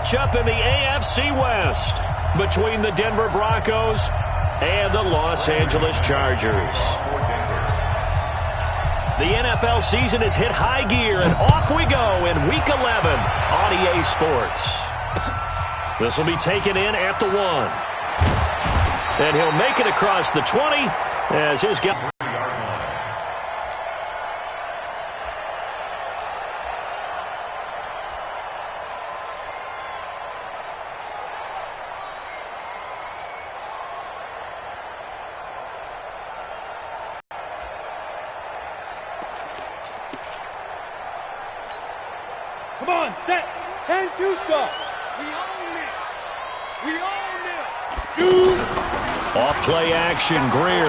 matchup in the AFC West between the Denver Broncos and the Los Angeles Chargers. The NFL season has hit high gear, and off we go in Week 11 on EA Sports. This will be taken in at the 1. And he'll make it across the 20 as his guy. Come on, set. 10-2 stop. We own it. We own it. Shoot. Off play action, Greer.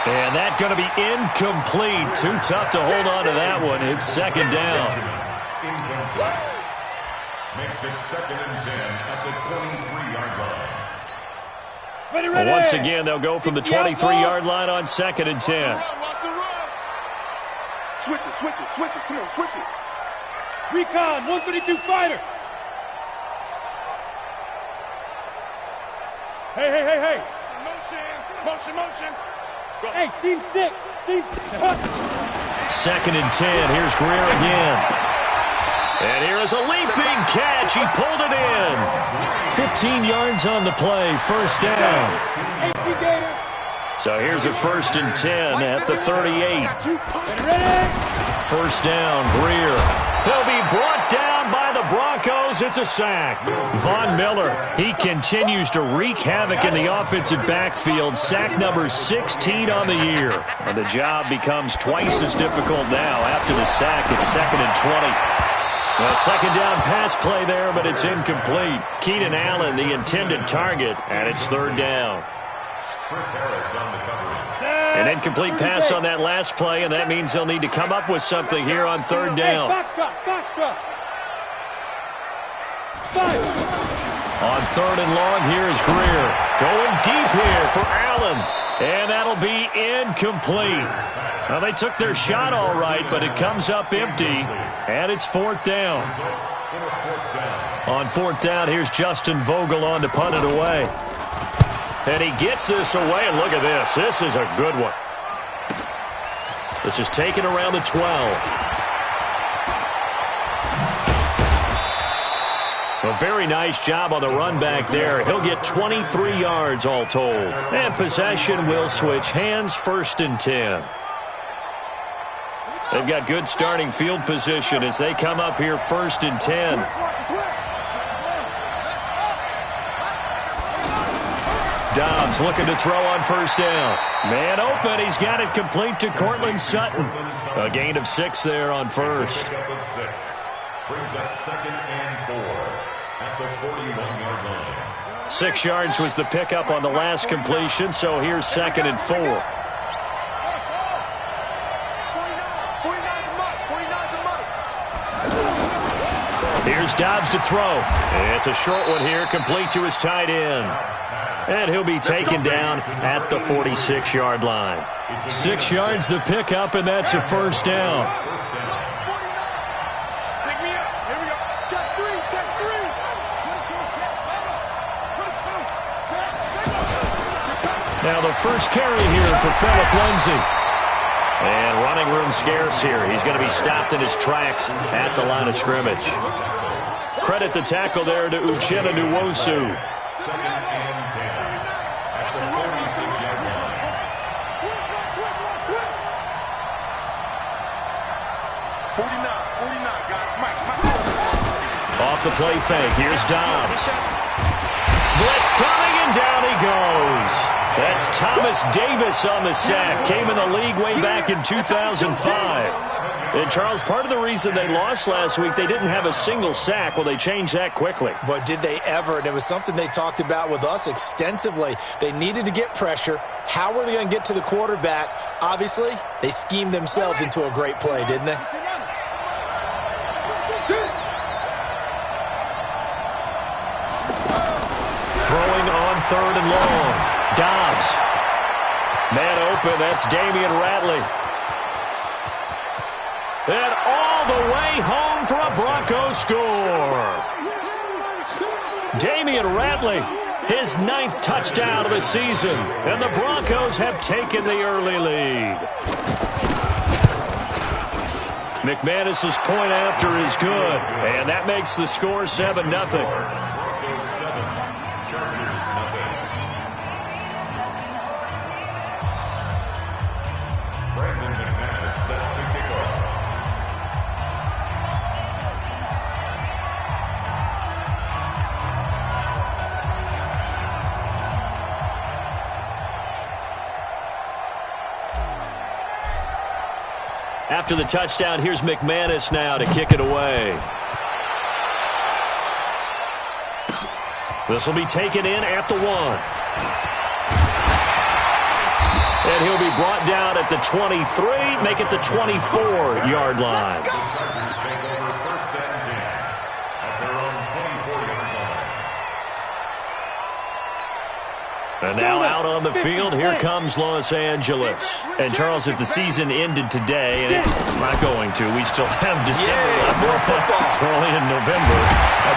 And that's going to be incomplete. Too tough to hold on to that one. It's second down. Makes it 2nd and 10 at the 23-yard line. Ready. Well, once again, they'll go from the 23-yard line on 2nd and 10. Switch it. Come on, switch it. Recon, 152 fighter. Hey. Motion. Go. Hey, seam 6. 2nd and 10. Here's Greer again. And here is a leaping catch. He pulled it in. 15 yards on the play. First down. So here's a 1st and 10 at the 38. First down, Greer. He'll be brought down by the Broncos. It's a sack. Von Miller, he continues to wreak havoc in the offensive backfield. Sack number 16 on the year. And the job becomes twice as difficult now after the sack. It's 2nd and 20. A second down pass play there, but it's incomplete. Keenan Allen, the intended target, and it's 3rd down. An incomplete pass on that last play, and that means they'll need to come up with something here on 3rd down. Foxtrot. On 3rd and long, here is Greer. Going deep here for Allen, and that'll be incomplete. Well, they took their shot all right, but it comes up empty, and it's 4th down. On 4th down, here's Justin Vogel on to punt it away. And he gets this away, and look at this. This is a good one. This is taken around the 12. A very nice job on the run back there. He'll get 23 yards all told. And possession will switch hands, 1st and 10. They've got good starting field position as they come up here 1st and 10. Dobbs looking to throw on 1st down. Man open. He's got it complete to Cortland Sutton. A gain of 6 there on 1st. Brings up 2nd and 4 at the 41-yard line. 6 yards was the pickup on the last completion, so here's 2nd and 4. Here's Dobbs to throw. It's a short one here, complete to his tight end. And he'll be taken down at the 46-yard line. 6 yards the pickup, and that's a 1st down. Pick me up. Here we go. Check 3. Now the first carry here for Phillip Lindsay. And running room scarce here. He's going to be stopped in his tracks at the line of scrimmage. Credit the tackle there to Uchenna Nwosu. 2nd and 10 at the 46-yard line. Off the play fake. Here's Dobbs. Blitz coming, and down he goes. That's Thomas Davis on the sack. Came in the league way back in 2005. And, Charles, part of the reason they lost last week, they didn't have a single sack. Well, they changed that quickly. But did they ever? And it was something they talked about with us extensively. They needed to get pressure. How were they going to get to the quarterback? Obviously, they schemed themselves into a great play, didn't they? Throwing on 3rd and long. Dobbs. Man open. That's Damian Ratley. And all the way home for a Bryant score. Damian Ratley, his 9th touchdown of the season, and the Broncos have taken the early lead. McManus's point after is good, and that makes the score 7-0. After the touchdown, here's McManus now to kick it away. This will be taken in at the 1. And he'll be brought down at the 23, make it the 24-yard line. And now out on the field, here comes Los Angeles. And, Charles, if the season ended today, and it's not going to, we still have December left. We're only in November.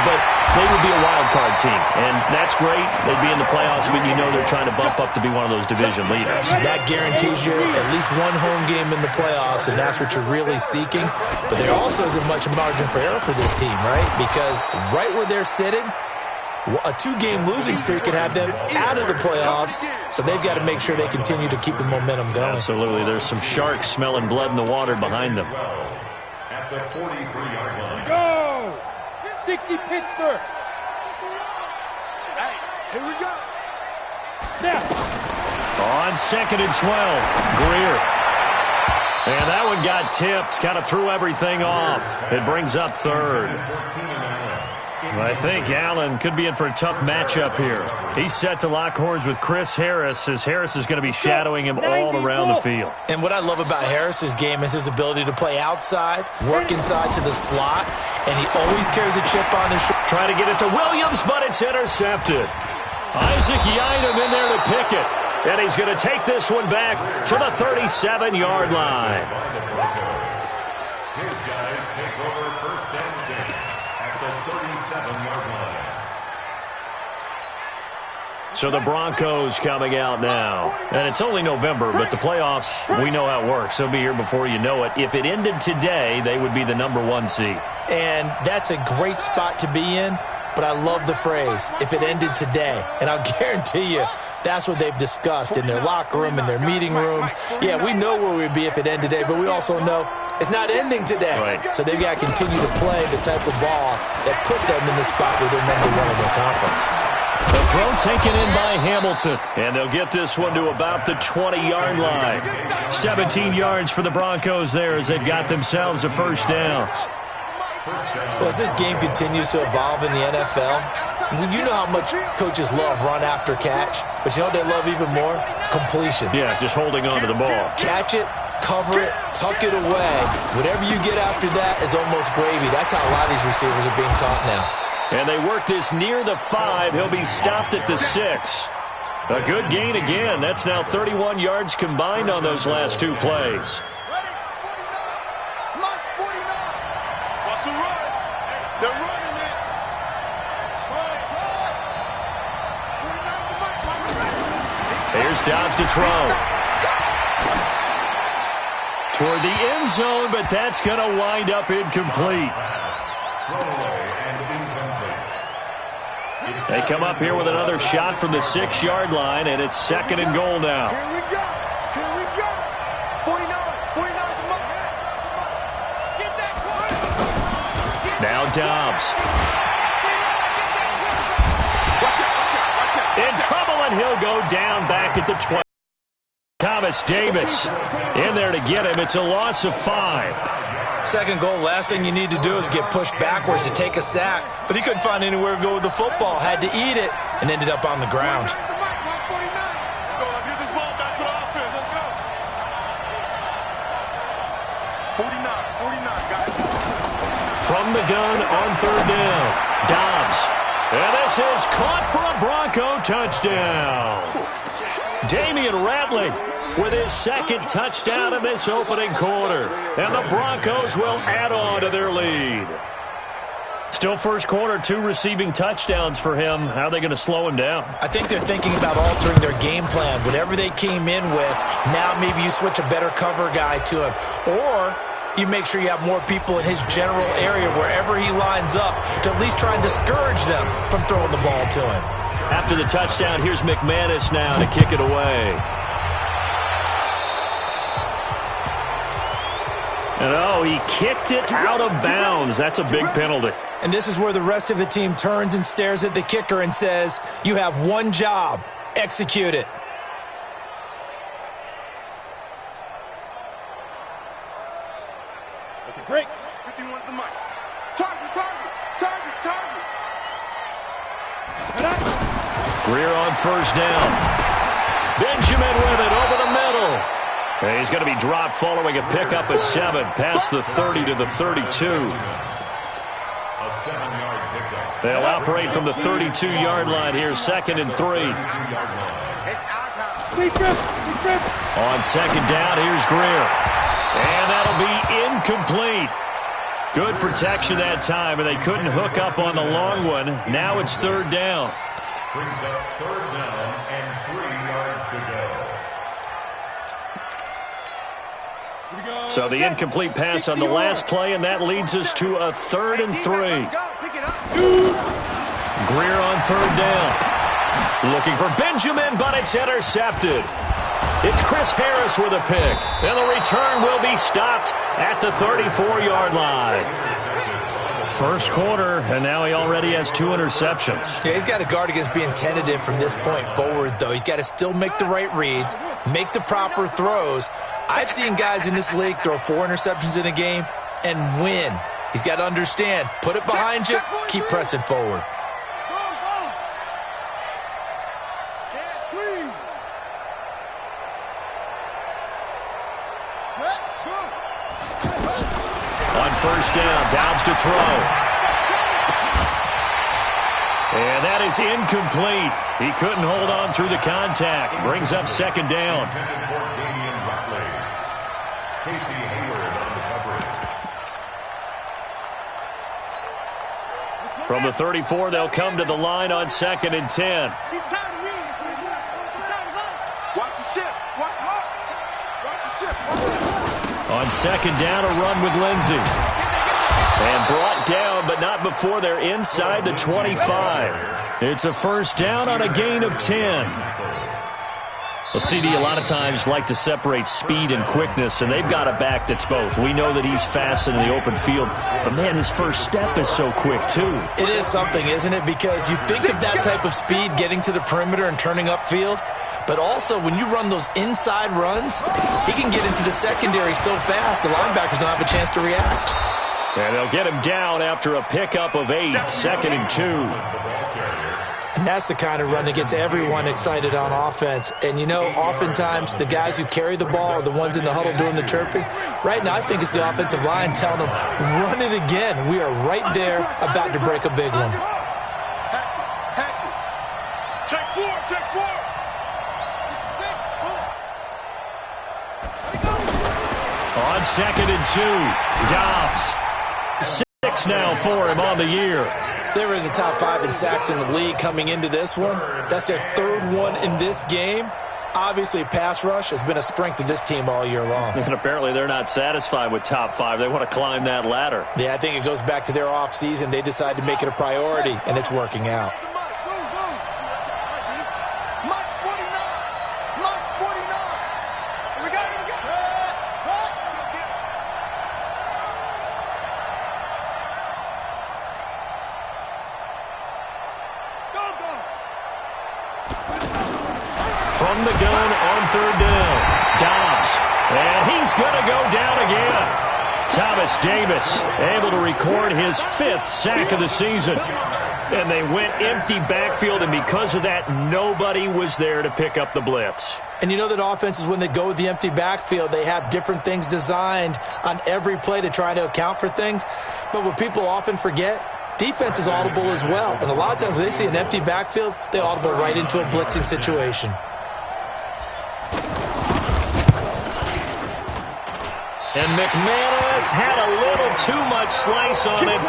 But they would be a wild card team. And that's great. They'd be in the playoffs, but you know they're trying to bump up to be one of those division leaders. That guarantees you at least one home game in the playoffs, and that's what you're really seeking. But there also isn't much margin for error for this team, right? Because right where they're sitting, a 2-game losing streak could have them out of the playoffs, so they've got to make sure they continue to keep the momentum going. Absolutely. There's some sharks smelling blood in the water behind them. At the 43-yard line. Go! 60 Pittsburgh. Hey, here we go. Now. On 2nd and 12, Greer. And that one got tipped, kind of threw everything off. It brings up 3rd. I think Allen could be in for a tough matchup here. He's set to lock horns with Chris Harris, as Harris is going to be shadowing him all around the field. And what I love about Harris's game is his ability to play outside, work inside to the slot, and he always carries a chip on his shoulder. Trying to get it to Williams, but it's intercepted. Isaac Yiadom in there to pick it. And he's going to take this one back to the 37-yard line. His guys take over 1st and 10 at the 37-yard line. So the Broncos coming out now. And it's only November, but the playoffs, we know how it works. They'll be here before you know it. If it ended today, they would be the number 1 seed. And that's a great spot to be in, but I love the phrase, if it ended today. And I'll guarantee you, that's what they've discussed in their locker room, in their meeting rooms. Yeah, we know where we'd be if it ended today, but we also know it's not ending today. Right. So they've got to continue to play the type of ball that put them in the spot where they're number 1 in their conference. The throw taken in by Hamilton, and they'll get this one to about the 20-yard line. 17 yards for the Broncos there as they've got themselves a 1st down. Well, as this game continues to evolve in the NFL, you know how much coaches love run after catch, but you know what they love even more? Completion. Yeah, just holding on to the ball. Catch it, cover it, tuck it away. Whatever you get after that is almost gravy. That's how a lot of these receivers are being taught now. And they work this near the 5. He'll be stopped at the 6. A good gain again. That's now 31 yards combined on those last 2 plays. What's the run? They're running it. Here's Dobbs to throw. Toward the end zone, but that's going to wind up incomplete. They come up here with another shot from the 6-yard line, and it's 2nd and goal now. Here we go. Here we go. 49. Get that one. Now Dobbs. In trouble, and he'll go down back at the 20. Thomas Davis in there to get him. It's a loss of 5. 2nd goal, last thing you need to do is get pushed backwards to take a sack. But he couldn't find anywhere to go with the football. Had to eat it and ended up on the ground. Let's go. Let's get this ball back to the offense. Let's go. 49, guys. From the gun on 3rd down. Dobbs. And this is caught for a Bronco touchdown. Damian Ratley with his 2nd touchdown in this opening quarter. And the Broncos will add on to their lead. Still first quarter, 2 receiving touchdowns for him. How are they going to slow him down? I think they're thinking about altering their game plan. Whatever they came in with, now maybe you switch a better cover guy to him. Or you make sure you have more people in his general area wherever he lines up to at least try and discourage them from throwing the ball to him. After the touchdown, here's McManus now to kick it away. And oh, he kicked it out of bounds. That's a big penalty. And this is where the rest of the team turns and stares at the kicker and says, you have one job. Execute it. Okay, break. 51 the mic. Target. Greer on first down. Benjamin with it over the middle. And he's going to be dropped following a pickup of 7 past the 30 to the 32. They'll operate from the 32-yard line here, 2nd and 3. On second down, here's Greer. And that'll be incomplete. Good protection that time, and they couldn't hook up on the long one. Now it's 3rd down. Brings up 3rd down and 3 yards to go. So the incomplete pass on the last play, and that leads us to a 3rd and 3. Greer on 3rd down. Looking for Benjamin, but it's intercepted. It's Chris Harris with a pick. And the return will be stopped at the 34-yard line. First quarter, and now he already has 2 interceptions. Yeah, he's got to guard against being tentative from this point forward, though. He's got to still make the right reads, make the proper throws. I've seen guys in this league throw 4 interceptions in a game and win. He's got to understand, put it behind you, keep pressing forward. On first down, Dobbs to throw. And that is incomplete. He couldn't hold on through the contact. Brings up 2nd down. From the 34, they'll come to the line on 2nd and 10. He's tired of me. He's tired of us. Watch the ship. Watch hard. Watch the ship. On 2nd down, a run with Lindsey. And brought down, but not before they're inside the 25. It's a first down on a gain of 10. Well, CD, a lot of times like to separate speed and quickness, and they've got a back that's both. We know that he's fast in the open field, but, man, his first step is so quick, too. It is something, isn't it? Because you think of that type of speed getting to the perimeter and turning upfield, but also when you run those inside runs, he can get into the secondary so fast the linebackers don't have a chance to react. And they'll get him down after a pickup of 8, 2nd and 2. And that's the kind of run that gets everyone excited on offense. And, you know, oftentimes the guys who carry the ball are the ones in the huddle doing the chirping. Right now, I think it's the offensive line telling them, run it again. We are right there about to break a big one. Check 4. On 2nd and 2, Dobbs. 6 now for him on the year. They were in the top 5 in sacks in the league coming into this one. That's their 3rd one in this game. Obviously, pass rush has been a strength of this team all year long. And apparently they're not satisfied with top 5. They want to climb that ladder. Yeah, I think it goes back to their offseason. They decided to make it a priority, and it's working out. From the gun on 3rd down, Dobbs. And he's going to go down again. Thomas Davis able to record his 5th sack of the season. And they went empty backfield, and because of that, nobody was there to pick up the blitz. And you know that offenses, when they go with the empty backfield, they have different things designed on every play to try to account for things. But what people often forget, defense is audible as well. And a lot of times when they see an empty backfield, they audible right into a blitzing situation. And McManus had a little too much slice on it.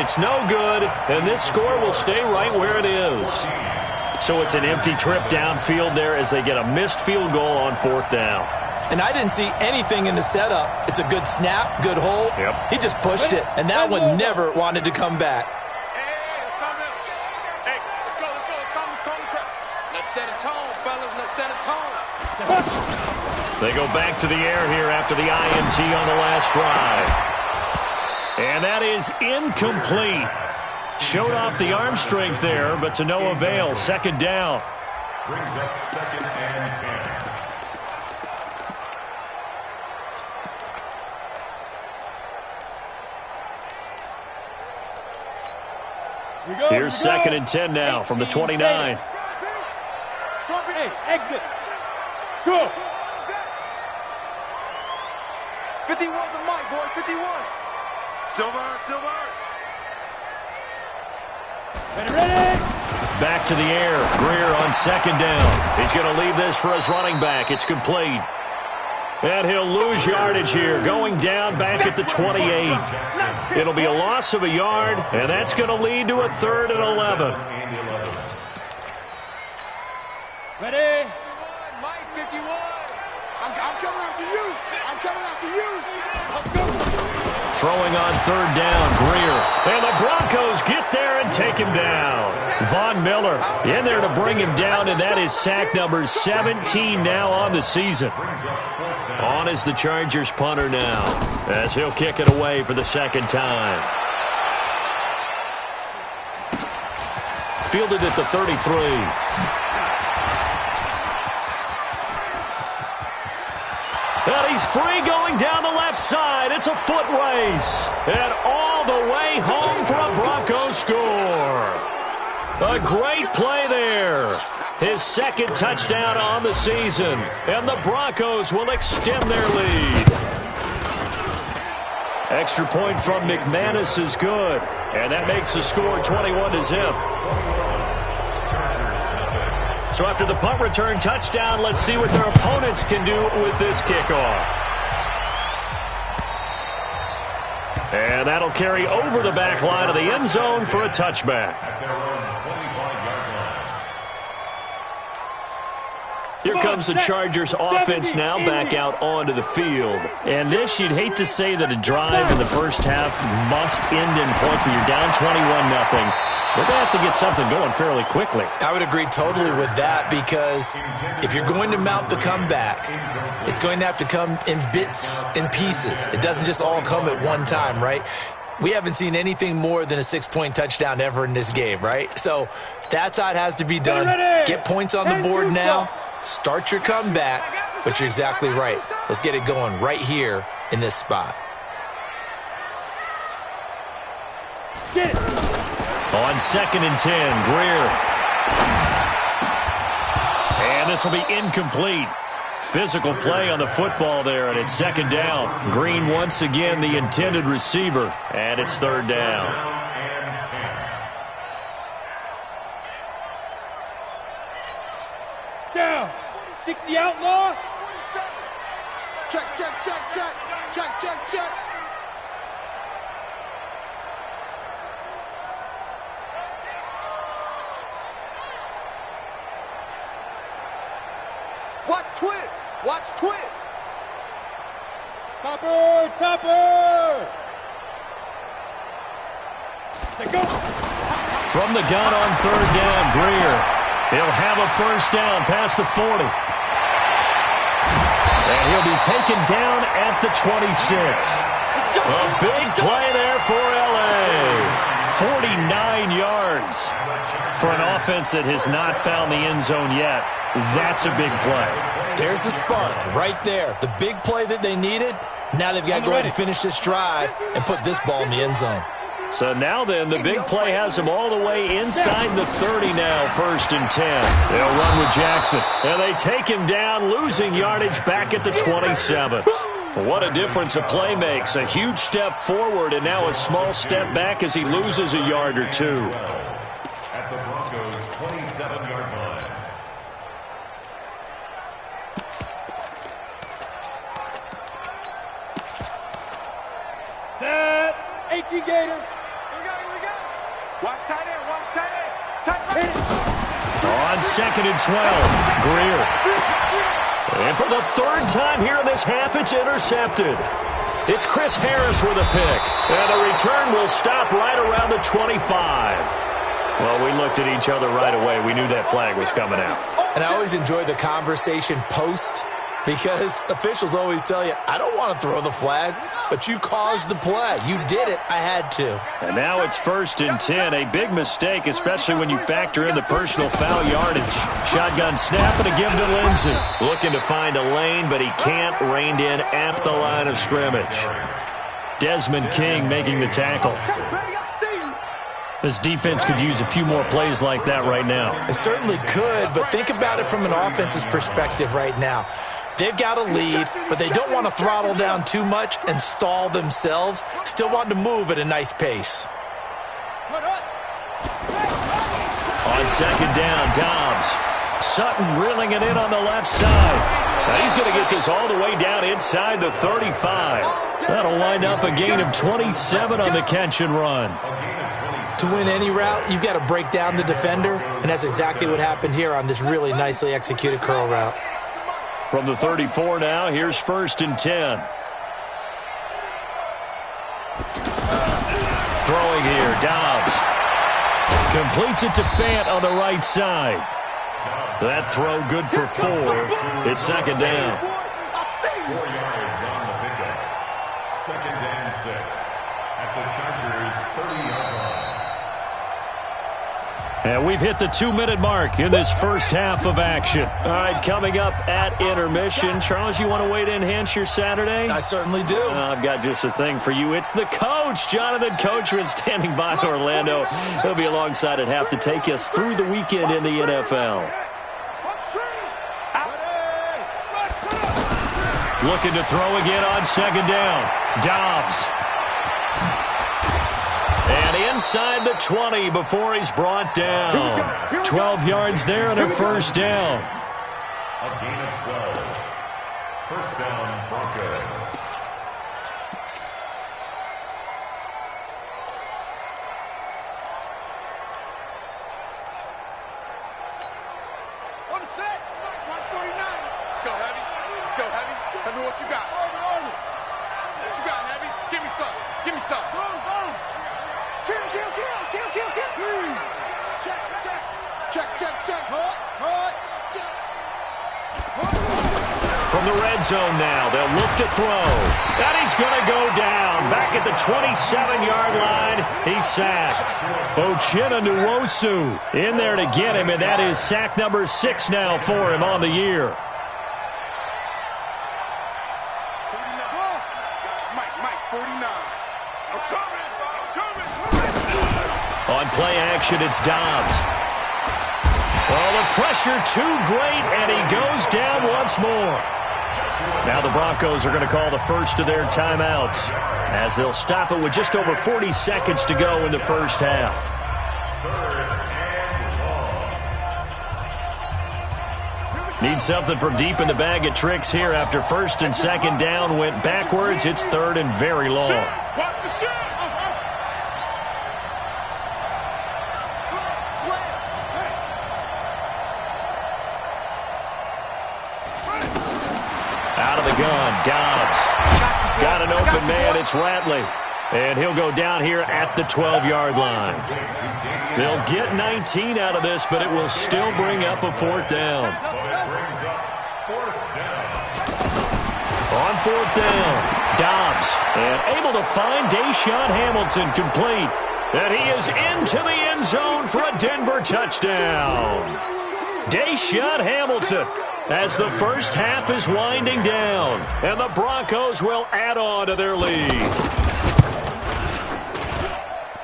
It's no good, and this score will stay right where it is. So it's an empty trip downfield there as they get a missed field goal on 4th down. And I didn't see anything in the setup. It's a good snap, good hold. Yep. He just pushed it, and that one never wanted to come back. Let's set a tone, fellas. Let's set a tone. They go back to the air here after the INT on the last drive. And that is incomplete. Showed off the arm strength there, but to no avail. 2nd down. Brings up 2nd and 10. Here's 2nd and 10 now from the 29. Hey, exit. Go. 51 the mic, boy. 51. Silver. Ready. Back to the air. Greer on 2nd down. He's going to leave this for his running back. It's complete. And he'll lose yardage here, going down back at the 28. It'll be a loss of a yard, and that's going to lead to a 3rd and 11. Ready? Mike, 51. I'm coming after you. I'm coming after you. Throwing on 3rd down, Greer. And the Broncos get there and take him down. Von Miller in there to bring him down, and that is sack number 17 now on the season. On is the Chargers punter now, as he'll kick it away for the 2nd time. Fielded at the 33. And he's free going down the left side. It's a foot race. And all the way home for a Broncos score. A great play there. His 2nd touchdown on the season. And the Broncos will extend their lead. Extra point from McManus is good. And that makes the score 21-0. So after the punt return touchdown, let's see what their opponents can do with this kickoff. And that'll carry over the back line of the end zone for a touchback. Here comes the Chargers offense now back out onto the field. And this, you'd hate to say that a drive in the first half must end in points, but you're down 21-0. They're going to have to get something going fairly quickly. I would agree totally with that, because if you're going to mount the comeback, it's going to have to come in bits and pieces. It doesn't just all come at one time, right? We haven't seen anything more than a 6-point touchdown ever in this game, right? So that's how it has to be done. Get points on the board now. Start your comeback, but you're exactly right. Let's get it going right here in this spot. Get it. On 2nd and 10, Greer. And this will be incomplete. Physical play on the football there, and it's 2nd down. Green once again the intended receiver, and it's 3rd down. Down. 60 outlaw. Check. Watch twist. Topper. Go. From the gun on 3rd down, Greer. He'll have a 1st down past the 40. And he'll be taken down at the 26. A big play there for L.A. 49 yards. For an offense that has not found the end zone yet, that's a big play. There's the spark right there. The big play that they needed. Now they've got to go ahead and finish this drive and put this ball in the end zone. So now then, the big play has them all the way inside the 30 now, 1st and 10. They'll run with Jackson. And they take him down, losing yardage back at the 27. What a difference a play makes. A huge step forward and now a small step back as he loses a yard or two. At the Broncos' 27-yard line. Set. 18 Gator. Here we go. Watch tight end. Watch tight end. Tight end. On 2nd and 12, Greer. And for the third time here in this half, it's intercepted. It's Chris Harris with a pick. And the return will stop right around the 25. Well, we looked at each other right away. We knew that flag was coming out. And I always enjoy the conversation post because officials always tell you, I don't want to throw the flag, but you caused the play. You did it. I had to. And now it's 1st and 10. A big mistake, especially when you factor in the personal foul yardage. Shotgun snap and a give to Lindsey. Looking to find a lane, but he can't. Reined in at the line of scrimmage. Desmond King making the tackle. This defense could use a few more plays like that right now. It certainly could, but think about it from an offense's perspective right now. They've got a lead, but they don't want to throttle down too much and stall themselves. Still want to move at a nice pace. On 2nd down, Dobbs. Sutton reeling it in on the left side. Now he's going to get this all the way down inside the 35. That'll wind up a gain of 27 on the catch and run. To win any route, you've got to break down the defender, and that's exactly what happened here on this really nicely executed curl route. From the 34 now, here's 1st and 10. Throwing here, Dobbs. Completes it to Fant on the right side. That throw good for 4. It's 2nd down. 4 yards on the pickup. 2nd and 6 at the Chargers' 30-yard line. And we've hit the 2-minute mark in this first half of action. All right, coming up at intermission. Charles, you want to wait to enhance your Saturday? I certainly do. I've got just a thing for you. It's the coach, Jonathan Coachman, standing by in Orlando. He'll be alongside at half to take us through the weekend in the NFL. Looking to throw again on 2nd down. Dobbs. And inside the 20 before he's brought down. 12 yards there and a 1st down. A gain of 12. 1st down, Broncos. On the set. Watch 49. Let's go, Heavy. Let's go, Heavy. Tell me what you got. What you got, Heavy? Give me some. Give me some. Kill. Check. Check. From the red zone now, they'll look to throw. And he's going to go down. Back at the 27-yard line, he's sacked. Uchenna Nwosu in there to get him, and that is sack number 6 now for him on the year. Mike, 49. I'm coming. On play action, it's Dobbs. Oh, the pressure too great, and he goes down once more. Now the Broncos are going to call the first of their timeouts as they'll stop it with just over 40 seconds to go in the first half. Need something from deep in the bag of tricks here after 1st and 2nd down went backwards. It's 3rd and very long. Watch the shot. Out of the gun, Dobbs. Got an open man, it's Ratley. And he'll go down here at the 12-yard line. They'll get 19 out of this, but it will still bring up a 4th down. On 4th down, Dobbs. And able to find Deshaun Hamilton complete. And he is into the end zone for a Denver touchdown. Deshaun Hamilton, as the first half is winding down, and the Broncos will add on to their lead.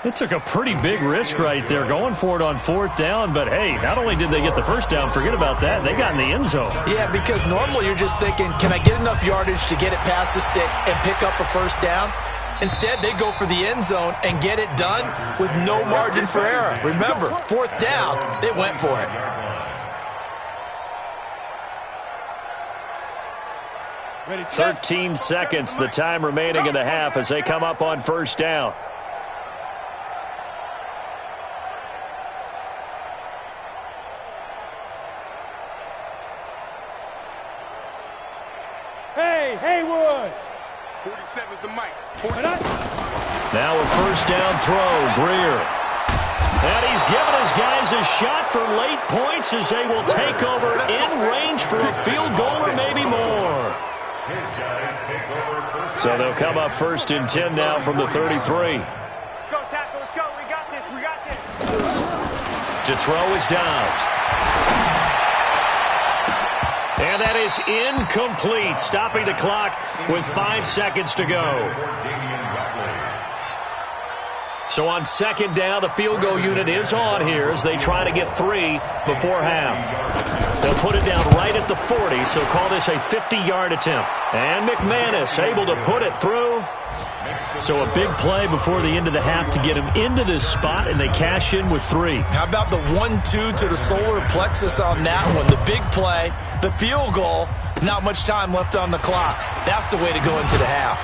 It took a pretty big risk right there going for it on 4th down, but hey, not only did they get the first down, forget about that, they got in the end zone. Yeah, because normally you're just thinking, can I get enough yardage to get it past the sticks and pick up a 1st down? Instead, they go for the end zone and get it done with no margin for error. Remember, 4th down, they went for it. 13 seconds, the time remaining in the half as they come up on first down. Hey, Haywood! 47 is the mic. Now a first down throw, Greer. And he's given his guys a shot for late points as they will take over in range for a field goal or maybe more. So they'll come up first and 10 now from the 33. Let's go, tackle, let's go. We got this, we got this. To throw is Dobbs. And that is incomplete, stopping the clock with 5 seconds to go. So on second down, the field goal unit is on here as they try to get 3 before half. They'll put it down right at the 40, so call this a 50-yard attempt. And McManus able to put it through. So a big play before the end of the half to get him into this spot, and they cash in with 3. How about the 1-2 to the solar plexus on that one? The big play, the field goal, not much time left on the clock. That's the way to go into the half.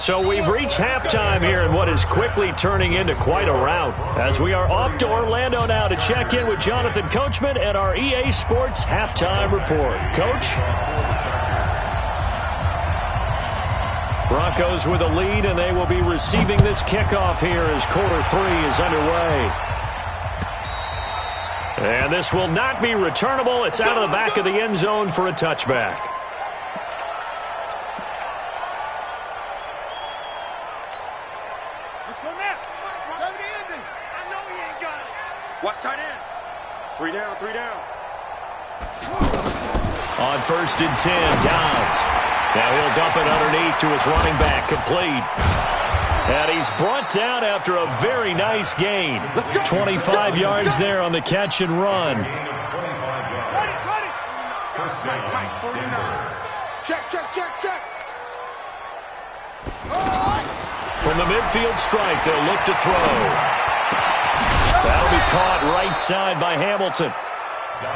So we've reached halftime here in what is quickly turning into quite a rout as we are off to Orlando now to check in with Jonathan Coachman and our EA Sports Halftime Report. Coach? Broncos with a lead, and they will be receiving this kickoff here as quarter 3 is underway. And this will not be returnable. It's out of the back of the end zone for a touchback. Watch tight end. 3 down, 3 down. On first and 10, Downs. Now he'll dump it underneath to his running back, complete. And he's brought down after a very nice gain. 25 yards there on the catch and run. Mike, 49. Check. From the midfield strike, they'll look to throw. That'll be caught right side by Hamilton.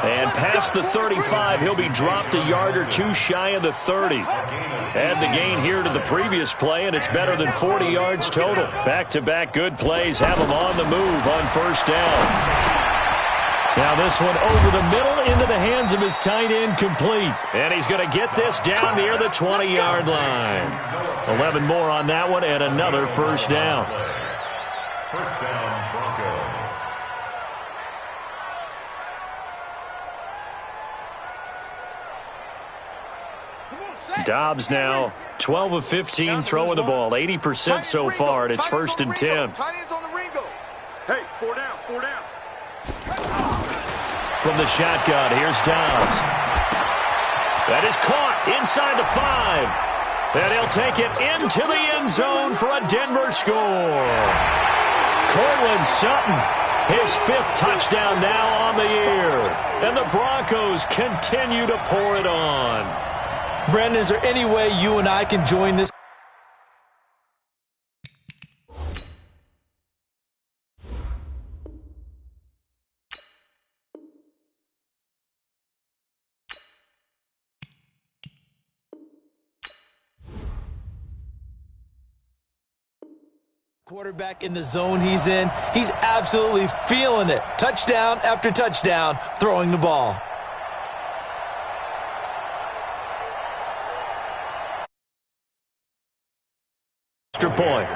And past the 35, he'll be dropped a yard or 2 shy of the 30. Add the gain here to the previous play, and it's better than 40 yards total. Back-to-back good plays have him on the move on first down. Now this one over the middle into the hands of his tight end, complete. And he's going to get this down near the 20-yard line. 11 more on that one and another first down. First down, Broncos. Dobbs now 12 of 15 throwing the ball, 80% so far, and it's first and 10. Tight ends on the Ringo. Hey, 4 down. From the shotgun, here's Dobbs. That is caught inside the 5. And he'll take it into the end zone for a Denver score. Cortland Sutton, his 5th touchdown now on the year. And the Broncos continue to pour it on. Brandon, is there any way you and I can join this? Quarterback in the zone he's in, he's absolutely feeling it. Touchdown after touchdown, throwing the ball. Extra point.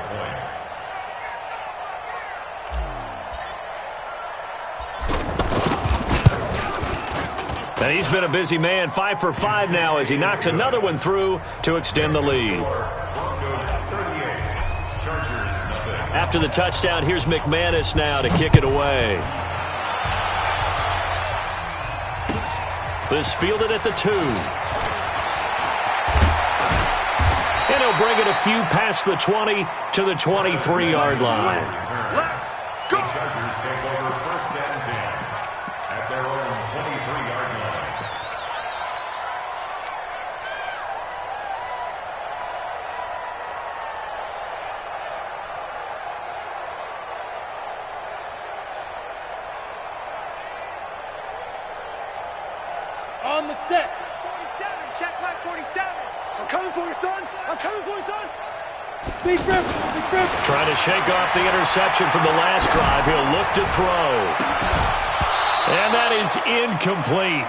And he's been a busy man, 5 for 5 now as he knocks another one through to extend the lead. After the touchdown, here's McManus now to kick it away. This fielded at the 2. And he'll bring it a few past the 20 to the 23-yard line. The Chargers take over first and 10 at their own 23-yard line. On on the set. 47, check mark 47. I'm coming for you, son. I'm coming for you, son. Big rip, big rip. Trying to shake off the interception from the last drive. He'll look to throw. And that is incomplete.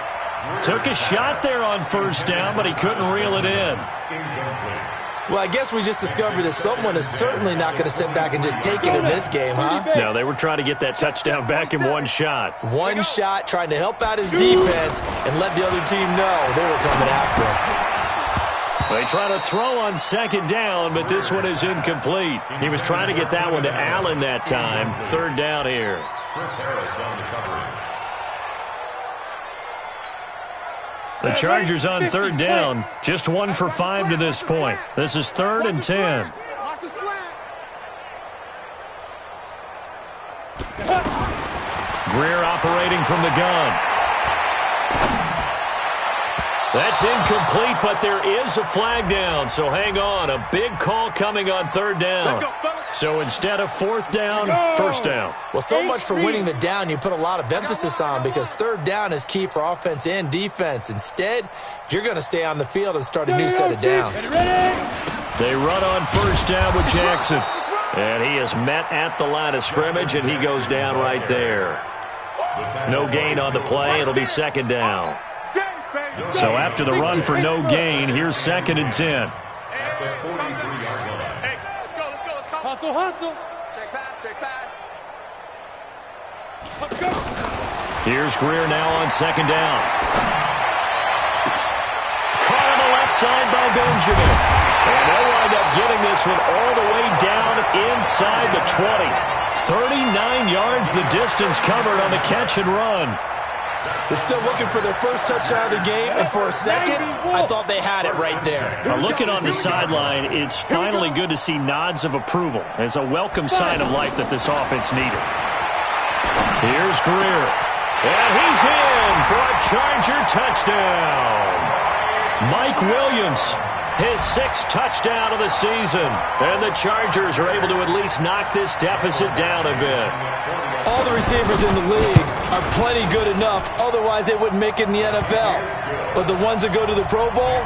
Took a shot there on first down, but he couldn't reel it in. Well, I guess we just discovered that someone is certainly not going to sit back and just take it in this game, huh? No, they were trying to get that touchdown back in one shot. One shot, trying to help out his defense and let the other team know they were coming after him. They try to throw on second down, but this one is incomplete. He was trying to get that one to Allen that time. Third down here. Chris Harris on the coverage. The Chargers on third down, just 1 for 5 to this point. This is 3rd and 10. Watch the slant. Greer operating from the gun. That's incomplete, but there is a flag down, so hang on. A big call coming on third down. So instead of fourth down, first down. Well, so much for winning the down you put a lot of emphasis on because third down is key for offense and defense. Instead, you're going to stay on the field and start a new set of downs. They run on first down with Jackson. And he is met at the line of scrimmage, and he goes down right there. No gain on the play. It'll be second down. So after the run for no gain, here's 2nd and 10. Hustle, hustle. Check pass, check pass. Here's Greer now on second down. Caught on the left side by Benjamin. And they'll wind up getting this one all the way down inside the 20. 39 yards the distance covered on the catch and run. They're still looking for their first touchdown of the game, and for a second, I thought they had it right there. Now looking on the sideline, it's finally good to see nods of approval. It's a welcome sign of life that this offense needed. Here's Greer. And he's in for a Charger touchdown. Mike Williams, his 6th touchdown of the season. And the Chargers are able to at least knock this deficit down a bit. All the receivers in the league are plenty good enough, otherwise they wouldn't make it in the NFL. But the ones that go to the Pro Bowl,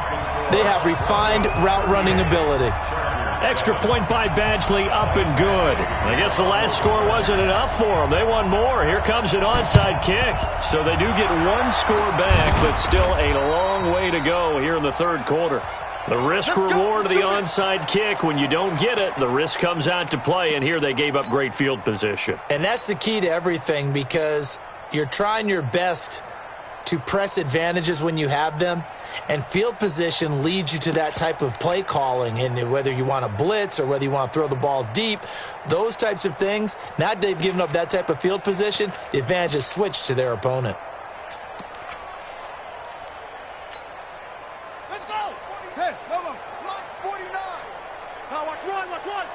they have refined route running ability. Extra point by Badgley, up and good. I guess the last score wasn't enough for them. They want more. Here comes an onside kick. So they do get 1 score back, but still a long way to go here in the third quarter. The risk-reward of the onside kick, when you don't get it, the risk comes out to play, and here they gave up great field position. And that's the key to everything because you're trying your best to press advantages when you have them, and field position leads you to that type of play calling, and whether you want to blitz or whether you want to throw the ball deep, those types of things, now that they've given up that type of field position, the advantage is switched to their opponent. Hey, Lobo, Mike's 49. Now watch one, watch one.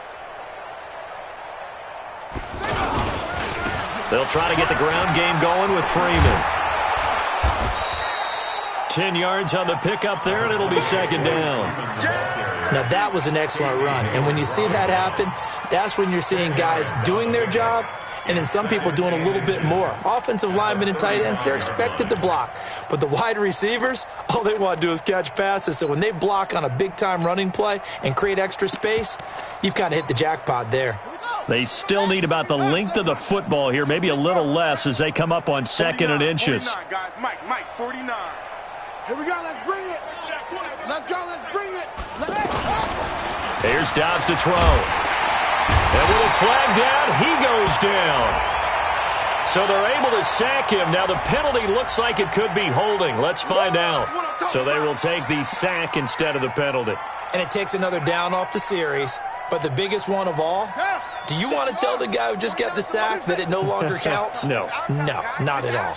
They'll try to get the ground game going with Freeman. 10 yards on the pickup there, and it'll be second down. Now, that was an excellent run. And when you see that happen, that's when you're seeing guys doing their job and then some people doing a little bit more. Offensive linemen and tight ends, they're expected to block. But the wide receivers, all they want to do is catch passes. So when they block on a big-time running play and create extra space, you've kind of hit the jackpot there. They still need about the length of the football here, maybe a little less as they come up on 2nd and inches. 49, guys. Mike, 49. Here we go, let's bring it. Let's go, let's bring it. Here's Dobbs to throw. And with a flag down, he goes down. So they're able to sack him. Now the penalty looks like it could be holding. Let's find out. So they will take the sack instead of the penalty. And it takes another down off the series. But the biggest one of all, do you want to tell the guy who just got the sack that it no longer counts? No. No, not at all.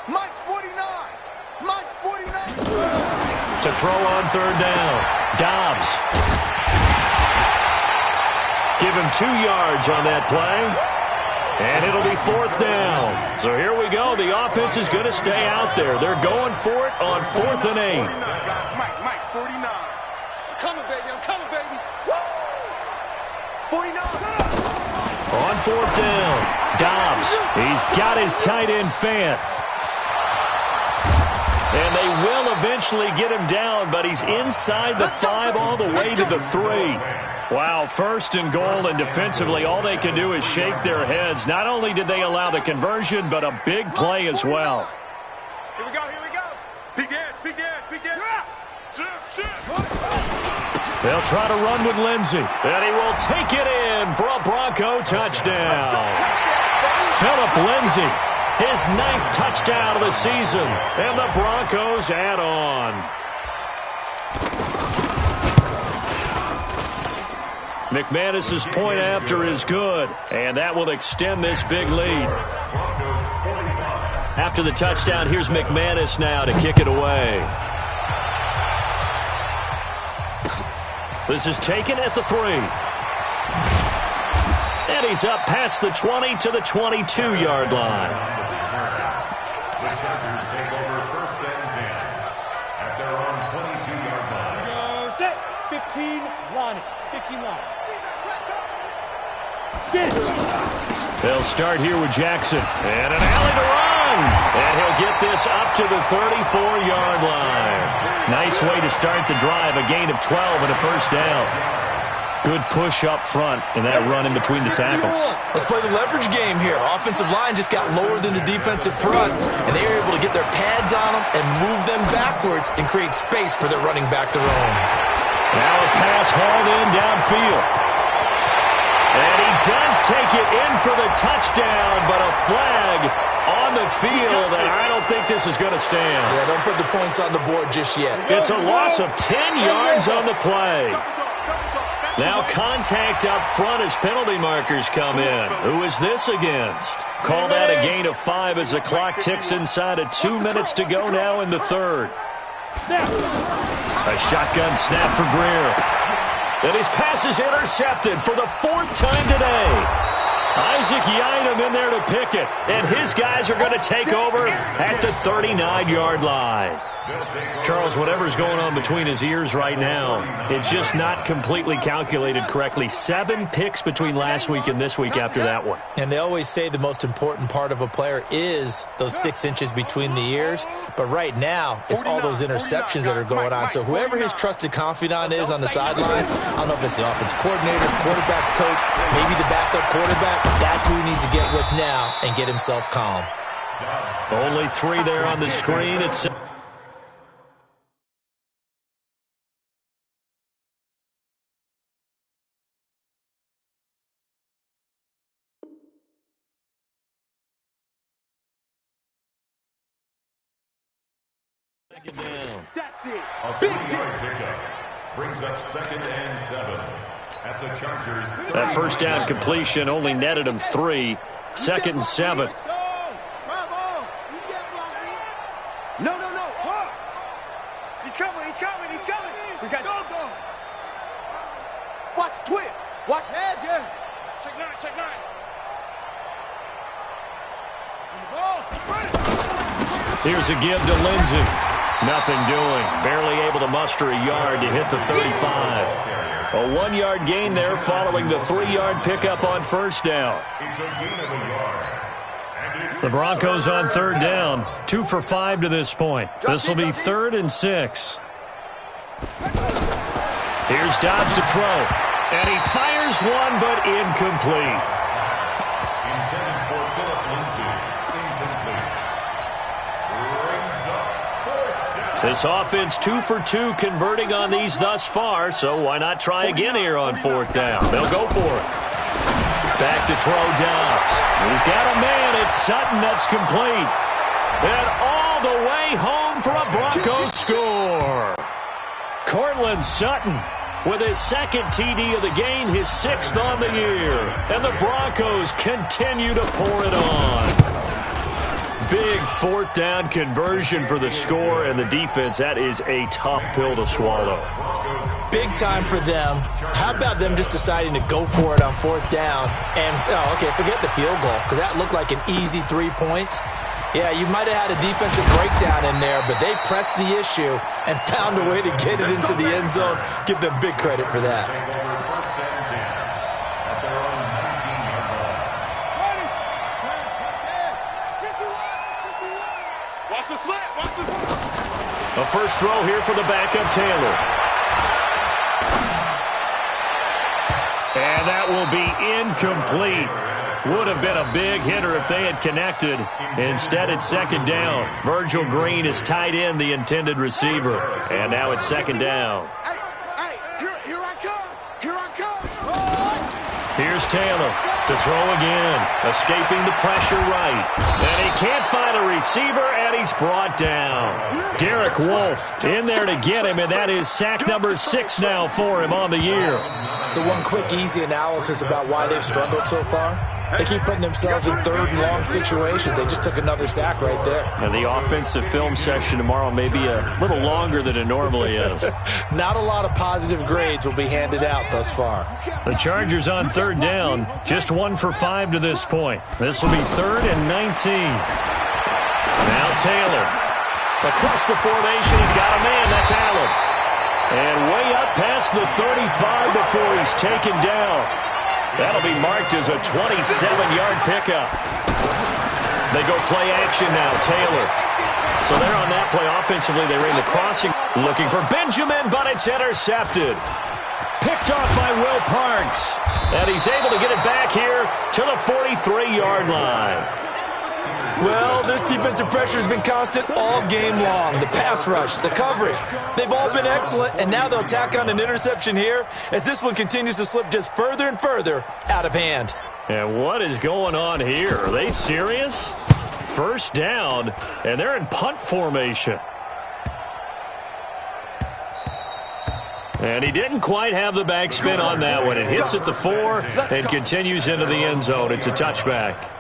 Mike's 49. Mike's 49. To throw on third down. Dobbs. Give him 2 yards on that play. And it'll be fourth down. So here we go. The offense is going to stay out there. They're going for it on 4th and 8. Mike, 49. I'm coming, baby. I'm coming, baby. Woo! 49. On 4th down. Dobbs. He's got his tight end Fant. And they will eventually get him down, but he's inside the 5 all the way to the 3. Wow, first and goal, and defensively all they can do is shake their heads. Not only did they allow the conversion, but a big play as well. Here we go, here we go. Begin. They'll try to run with Lindsey, and he will take it in for a Bronco touchdown. Phillip Lindsey, his 9th touchdown of the season, and the Broncos add on. McManus's point after is good, and that will extend this big lead. After the touchdown, here's McManus now to kick it away. This is taken at the 3. And he's up past the 20 to the 22-yard line. The Chargers take over first and 10 at their own 22-yard line. Set. 15 line. 15 line. They'll start here with Jackson. And an alley to run. And he'll get this up to the 34-yard line. Nice way to start the drive. A gain of 12 and a first down. Good push up front in that run in between the tackles. Let's play the leverage game here. Offensive line just got lower than the defensive front, and they were able to get their pads on them and move them backwards and create space for their running back to roam. Now a pass hauled in downfield. And he does take it in for the touchdown, but a flag on the field, and I don't think this is going to stand. Yeah, don't put the points on the board just yet. It's a loss of 10 yards on the play. Now contact up front as penalty markers come in. Who is this against? Call that a gain of 5 as the clock ticks inside of 2 minutes to go now in the 3rd. A shotgun snap for Greer. And his pass is intercepted for the 4th time today. Isaac Yiadom in there to pick it. And his guys are going to take over at the 39-yard line. Charles, whatever's going on between his ears right now, it's just not completely calculated correctly. 7 picks between last week and this week after that one. And they always say the most important part of a player is those 6 inches between the ears. But right now, it's all those interceptions that are going on. So whoever his trusted confidant is on the sidelines, I don't know if it's the offensive coordinator, the quarterback's coach, maybe the backup quarterback, that's who he needs to get with now and get himself calm. Only 3 there on the screen. It's down. That's it. A 3-yard pickup brings up 2nd and 7 at the Chargers. That first down completion only netted him 3. 2nd and 7. No. He's coming. We got go. Watch twist. Watch heads, yeah. Check 9. On the ball. Here's a give to Lindsey. Nothing doing. Barely able to muster a yard to hit the 35. A 1-yard gain there following the 3-yard pickup on first down. It's a gain of a yard. The Broncos on 3rd down. 2 for 5 to this point. This will be 3rd and 6. Here's Dobbs to throw. And he fires one, but incomplete. Intended for Phillip Lindsey. Incomplete. Brings up 4th down. This offense 2 for 2 converting on these thus far, so why not try again here on 4th down? They'll go for it. Back to throw Dobbs. He's got a man. It's Sutton that's complete. And all the way home for a Broncos score. Cortland Sutton with his 2nd TD of the game, his 6th on the year. And the Broncos continue to pour it on. Big 4th down conversion for the score, and the defense, that is a tough pill to swallow. Big time for them. How about them just deciding to go for it on 4th down? And, forget the field goal, because that looked like an easy 3 points. Yeah, you might have had a defensive breakdown in there, but they pressed the issue and found a way to get it into the end zone. Give them big credit for that. Take over first and 10 at their own 19-yard line. Watch the slant. Watch the slant. A first throw here for the backup Taylor. And that will be incomplete. Would have been a big hitter if they had connected. Instead, it's second down. Virgil Green is tied in the intended receiver. And now it's second down. Hey, here I come. Here I come. Here's Taylor to throw again. Escaping the pressure right. And he can't find a receiver, and he's brought down. Derek Wolfe in there to get him, and that is sack number 6 now for him on the year. So one quick, easy analysis about why they've struggled so far. They keep putting themselves in third and long situations. They just took another sack right there. And the offensive film session tomorrow may be a little longer than it normally is. Not a lot of positive grades will be handed out thus far. The Chargers on third down, just 1 for 5 to this point. This will be 3rd and 19. Now Taylor. Across the formation, he's got a man. That's Allen. And way up past the 35 before he's taken down. That'll be marked as a 27-yard pickup. They go play action now, Taylor. So they're on that play offensively. They ran the crossing. Looking for Benjamin, but it's intercepted. Picked off by Will Parks. And he's able to get it back here to the 43-yard line. Well, this defensive pressure has been constant all game long. The pass rush, the coverage, they've all been excellent, and now they'll tack on an interception here as this one continues to slip just further and further out of hand. And what is going on here? Are they serious? First down, and they're in punt formation. And he didn't quite have the backspin on that one. It hits at the 4 and continues into the end zone. It's a touchback.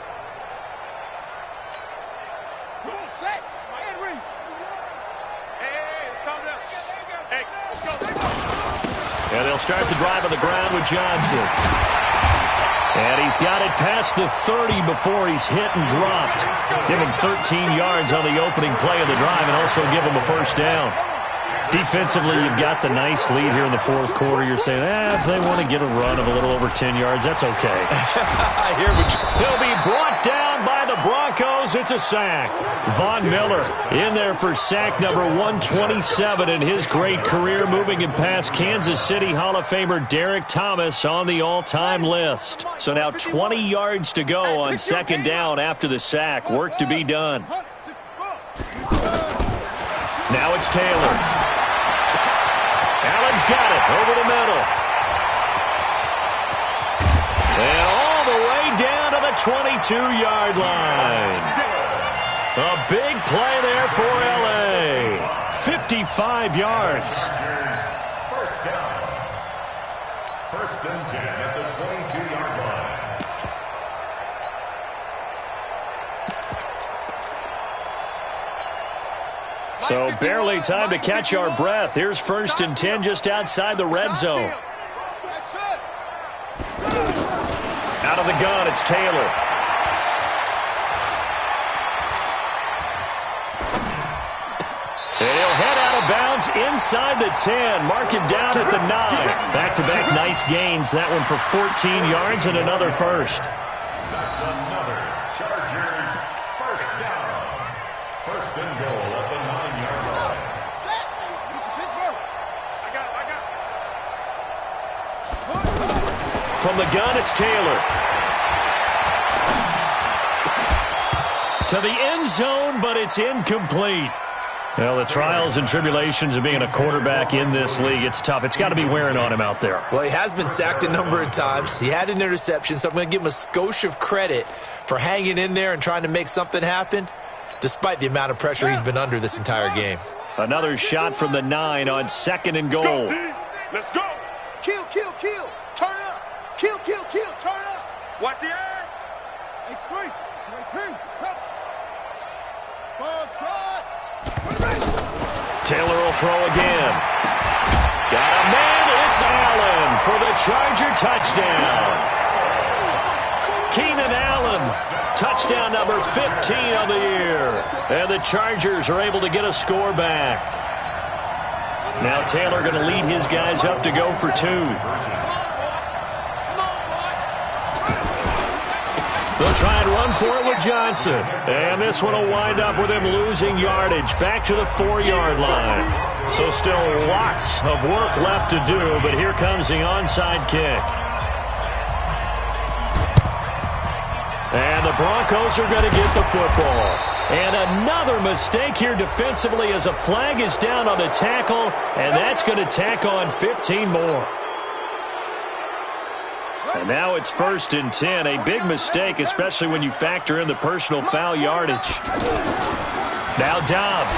And they'll start the drive on the ground with Johnson. And he's got it past the 30 before he's hit and dropped. Give him 13 yards on the opening play of the drive and also give him a first down. Defensively, you've got the nice lead here in the fourth quarter. You're saying, if they want to get a run of a little over 10 yards, that's okay. I hear what He'll be brought down by the Broncos. It's a sack. Von Miller in there for sack number 127 in his great career, moving it past Kansas City Hall of Famer Derek Thomas on the all-time list. So now 20 yards to go on second down after the sack. Work to be done. Now it's Taylor. Allen's got it over the middle. And all the way down to the 22-yard line. A big play there for L.A. 55 yards. First down. 1st and 10 at the 22-yard line. So barely time to catch our breath. Here's 1st and 10 just outside the red zone. Out of the gun, it's Taylor. And he'll head out of bounds inside the 10. Mark it down at the 9. Back-to-back nice gains. That one for 14 yards and another first. That's another Chargers first down. 1st and goal at the 9-yard line. From the gun, it's Taylor. To the end zone, but it's incomplete. Well, the trials and tribulations of being a quarterback in this league, it's tough. It's got to be wearing on him out there. Well, he has been sacked a number of times. He had an interception, so I'm going to give him a skosh of credit for hanging in there and trying to make something happen, despite the amount of pressure he's been under this entire game. Another shot from the 9 on 2nd and goal. Let's go. Kill. Turn up. Kill. Turn up. Watch the edge. H3. 218. Ball trot. Taylor will throw again. Got a man. It's Allen for the Charger touchdown. Keenan Allen, touchdown number 15 of the year. And the Chargers are able to get a score back. Now Taylor going to lead his guys up to go for 2. They'll try and run for it with Johnson. And this one will wind up with him losing yardage back to the 4-yard line. So still lots of work left to do, but here comes the onside kick. And the Broncos are going to get the football. And another mistake here defensively as a flag is down on the tackle, and that's going to tack on 15 more. And now it's 1st and 10. A big mistake, especially when you factor in the personal foul yardage. Now Dobbs.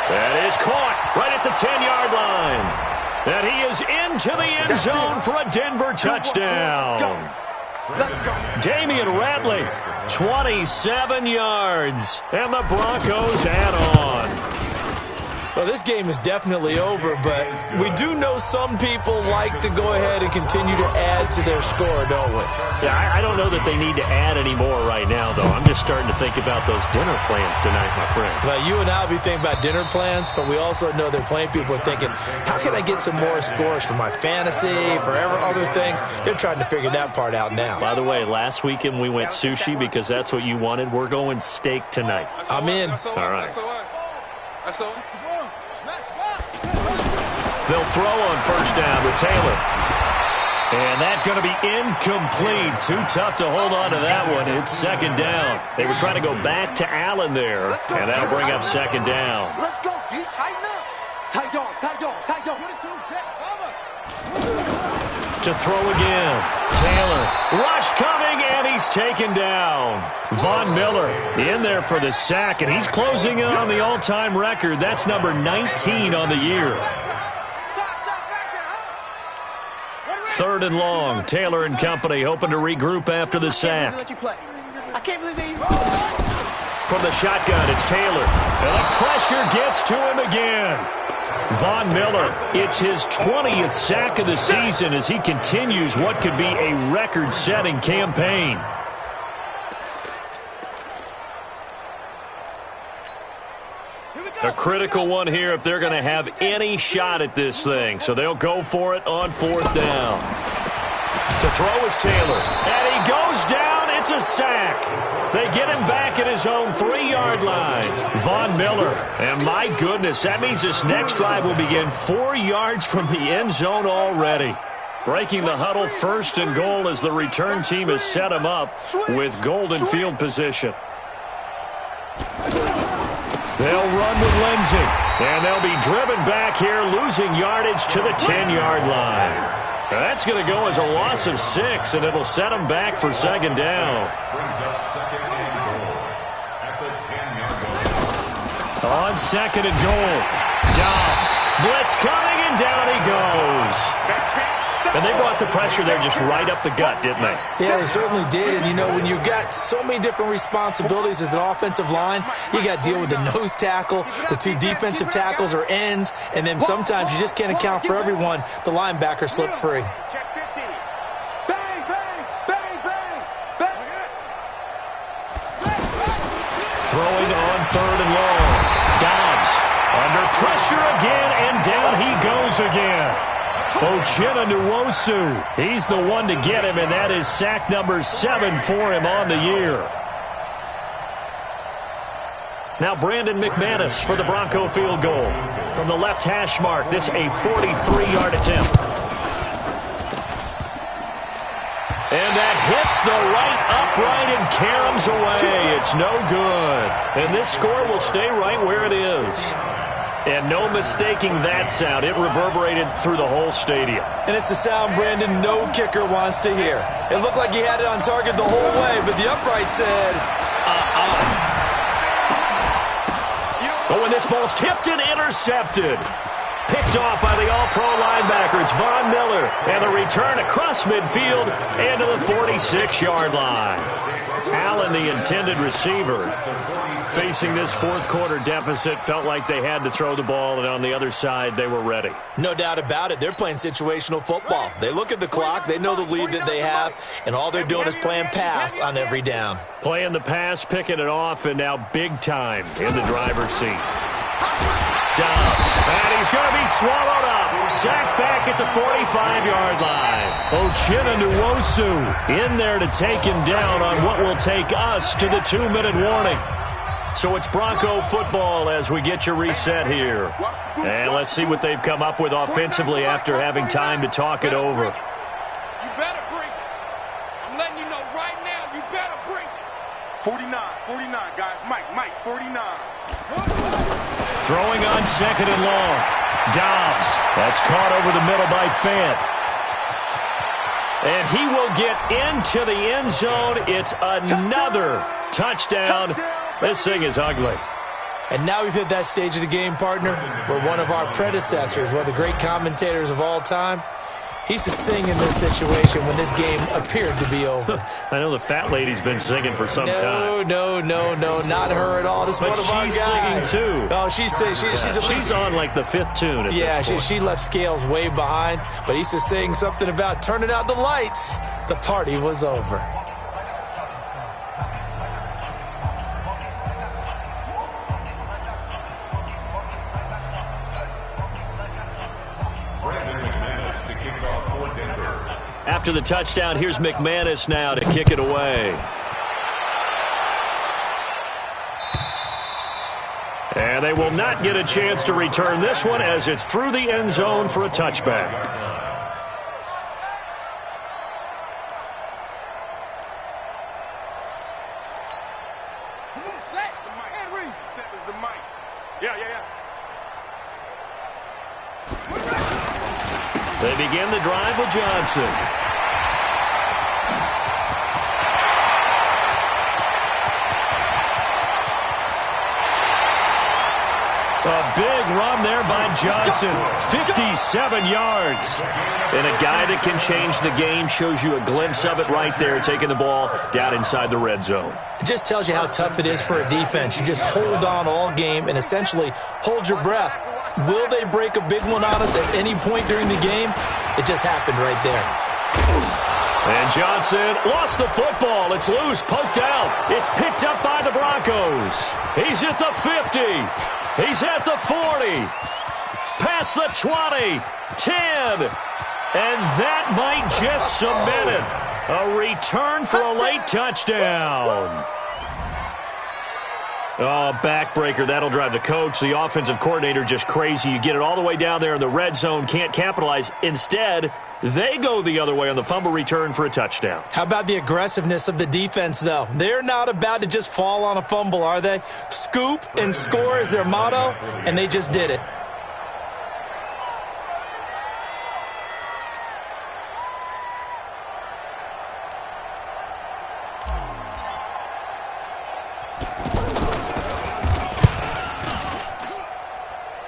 That is caught right at the 10-yard line. And he is into the end zone for a Denver touchdown. Damian Ratley, 27 yards. And the Broncos add on. Well, this game is definitely over, but we do know some people like to go ahead and continue to add to their score, don't we? Yeah, I don't know that they need to add any more right now, though. I'm just starting to think about those dinner plans tonight, my friend. Well, you and I will be thinking about dinner plans, but we also know that plenty of people are thinking, how can I get some more scores for my fantasy, for other things? They're trying to figure that part out now. By the way, last weekend we went sushi because that's what you wanted. We're going steak tonight. I'm in. All right. They'll throw on 1st down to Taylor. And that's going to be incomplete. Too tough to hold on to that one. It's 2nd down. They were trying to go back to Allen there, and that'll bring up 2nd down. Let's go, D. Tighten up. Tight dog, tight dog, tight dog. To throw again. Taylor. Rush coming, and he's taken down. Von Miller in there for the sack, and he's closing in on the all-time record. That's number 19 on the year. 3rd and long. Taylor and company hoping to regroup after the sack. I can't believe they even... From the shotgun, it's Taylor. And the pressure gets to him again. Von Miller, it's his 20th sack of the season as he continues what could be a record-setting campaign. A critical one here if they're going to have any shot at this thing. So they'll go for it on 4th down. To throw is Taylor. And he goes down. It's a sack. They get him back at his own 3-yard line. Von Miller. And my goodness, that means this next drive will begin 4 yards from the end zone already. Breaking the huddle, 1st and goal as the return team has set him up with golden field position. They'll run with Lindsey, and they'll be driven back here, losing yardage to the 10-yard line. Now that's going to go as a loss of 6, and it'll set them back for 2nd down. Brings up 2nd and goal at the 10-yard line. On 2nd and goal, Dobbs. Blitz coming, and down he goes. And they brought the pressure there just right up the gut, didn't they? Yeah, they certainly did. And, you know, when you've got so many different responsibilities as an offensive line, you got to deal with the nose tackle, the 2 defensive tackles or ends, and then sometimes you just can't account for everyone. The linebacker slipped free. Check 50. Bang, bang, bang, bang, bang. Throwing on 3rd and long. Dobbs under pressure again, and down he goes again. Ochena Nwosu, he's the one to get him, and that is sack number 7 for him on the year. Now Brandon McManus for the Bronco field goal. From the left hash mark, this a 43-yard attempt. And that hits the right upright and caroms away. It's no good. And this score will stay right where it is. And no mistaking that sound. It reverberated through the whole stadium. And it's the sound, Brandon, no kicker wants to hear. It looked like he had it on target the whole way, but the upright said, But when this ball's tipped and intercepted. Picked off by the all-pro linebacker. It's Von Miller. And the return across midfield and to the 46-yard line. Allen, the intended receiver, facing this 4th quarter deficit, felt like they had to throw the ball, and on the other side, they were ready. No doubt about it. They're playing situational football. They look at the clock, they know the lead that they have, and all they're doing is playing pass on every down. Playing the pass, picking it off, and now big time in the driver's seat. Dobbs, and he's going to be swallowed up. Sacked back back at the 45-yard line. Uchenna Nwosu in there to take him down on what will take us to the 2-minute warning. So it's Bronco football as we get you reset here. And let's see what they've come up with offensively after having time to talk it over. You better bring it. I'm letting you know right now, you better bring it. 49, guys. Mike, 49. Throwing on 2nd and long. Dobbs. That's caught over the middle by Fant. And he will get into the end zone. It's another touchdown. This thing is ugly. And now we've hit that stage of the game, partner, where one of our predecessors, one of the great commentators of all time, he used to sing in this situation when this game appeared to be over. I know the fat lady's been singing for some time. No, not her at all. This is one of our guys. She's singing, too. Oh, she's on like the 5th tune at this point. She left Scales way behind, but he used to sing something about turning out the lights. The party was over. After the touchdown, here's McManus now to kick it away. And they will not get a chance to return this one as it's through the end zone for a touchback. Come on, set. The mic. Henry. Set is the mic. Yeah. They begin the drive with Johnson. A big run there by Johnson. 57 yards. And a guy that can change the game, shows you a glimpse of it right there, taking the ball down inside the red zone. It just tells you how tough it is for a defense. You just hold on all game and essentially hold your breath. Will they break a big one on us at any point during the game? It just happened right there. And Johnson lost the football. It's loose, poked out. It's picked up by the Broncos. He's at the 50. He's at the 40. Past the 20. 10. And that might just cement it. A return for a late touchdown. Oh, backbreaker. That'll drive the coach, the offensive coordinator, just crazy. You get it all the way down there in the red zone, can't capitalize. Instead, they go the other way on the fumble return for a touchdown. How about the aggressiveness of the defense, though? They're not about to just fall on a fumble, are they? Scoop and score is their motto, and they just did it.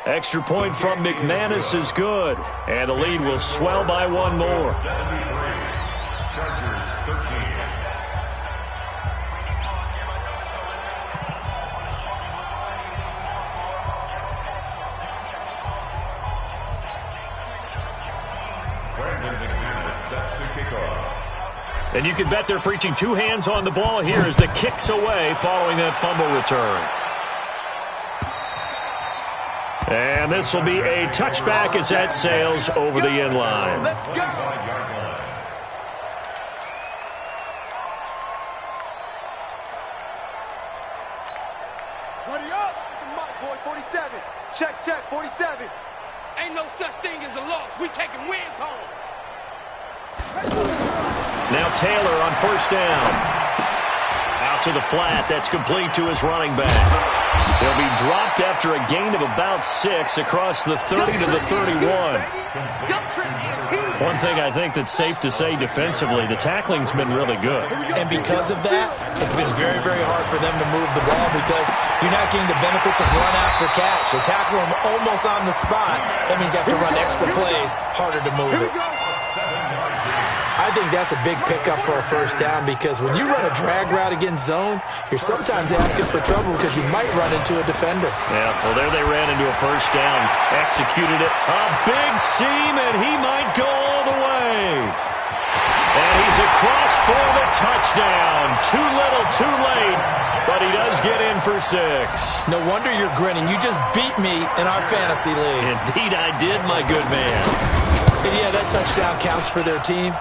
Extra point from McManus is good. And the lead will swell by one more. 73. Chargers 13. Brandon McManus set to kick off. And you can bet they're preaching two hands on the ball here as the kick's away following that fumble return. And this will be a touchback as that sails over the end line. Let's go. Buddy up. Boy, 47. Check, 47. Ain't no such thing as a loss. We taking wins home. Now Taylor on first down. Out to the flat. That's complete to his running back. He'll be dropped after a gain of about 6 across the 30 to the 31. One thing I think that's safe to say defensively, the tackling's been really good. And because of that, it's been very, very hard for them to move the ball because you're not getting the benefits of run after catch. They tackle them almost on the spot. That means you have to run extra plays, harder to move it. I think that's a big pickup for a first down because when you run a drag route against zone, you're sometimes asking for trouble because you might run into a defender. Yeah, well, there they ran into a first down. Executed it. A big seam, and he might go all the way. And he's across for the touchdown. Too little, too late, but he does get in for 6. No wonder you're grinning. You just beat me in our fantasy league. Indeed I did, my good man. And yeah, that touchdown counts for their team,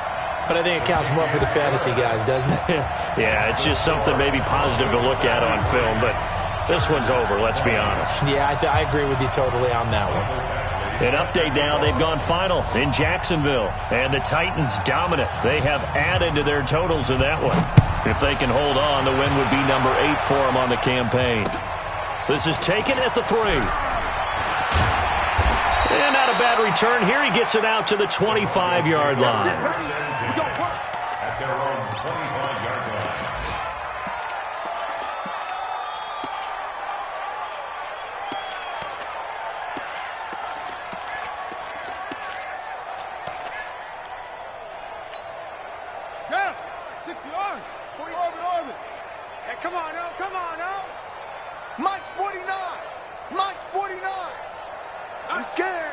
but I think it counts more for the fantasy guys, doesn't it? Yeah, it's just something maybe positive to look at on film, but this one's over, let's be honest. Yeah, I agree with you totally on that one. An update now, they've gone final in Jacksonville, and the Titans dominant. They have added to their totals in that one. If they can hold on, the win would be number 8 for them on the campaign. This is taken at the 3. And not a bad return here. He gets it out to the 25-yard line. At their own 25-yard line. Yeah, 60 yards. 40 orbit. Hey, come on now. Mike's 49. Mike's 49. I'm scared.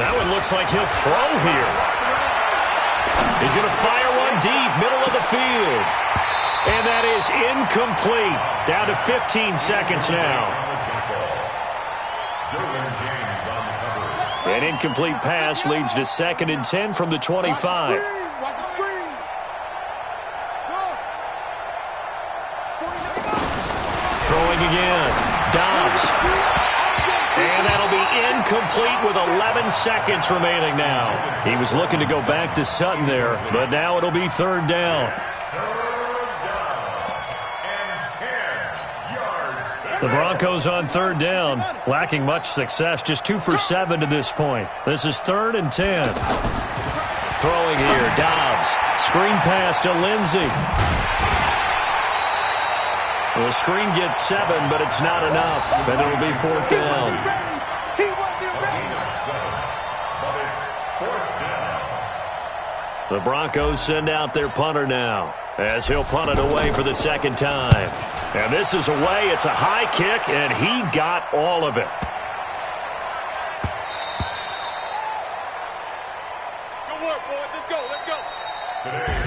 That one looks like he'll throw here. He's going to fire one deep, middle of the field. And that is incomplete. Down to 15 seconds now. An incomplete pass leads to 2nd and 10 from the 25. Watch the screen. Throwing again. Dobbs. And that'll be incomplete with 11 seconds remaining now. He was looking to go back to Sutton there, but now it'll be 3rd down. The Broncos on 3rd down, lacking much success, just 2 for 7 to this point. This is 3rd and 10. Throwing here, Dobbs. Screen pass to Lindsey. The screen gets 7, but it's not enough, and it'll be 4th down. He wasn't ready. But it's 4th down. The Broncos send out their punter now, as he'll punt it away for the 2nd time. And this is away. It's a high kick, and he got all of it. Good work, boys. Let's go. Today,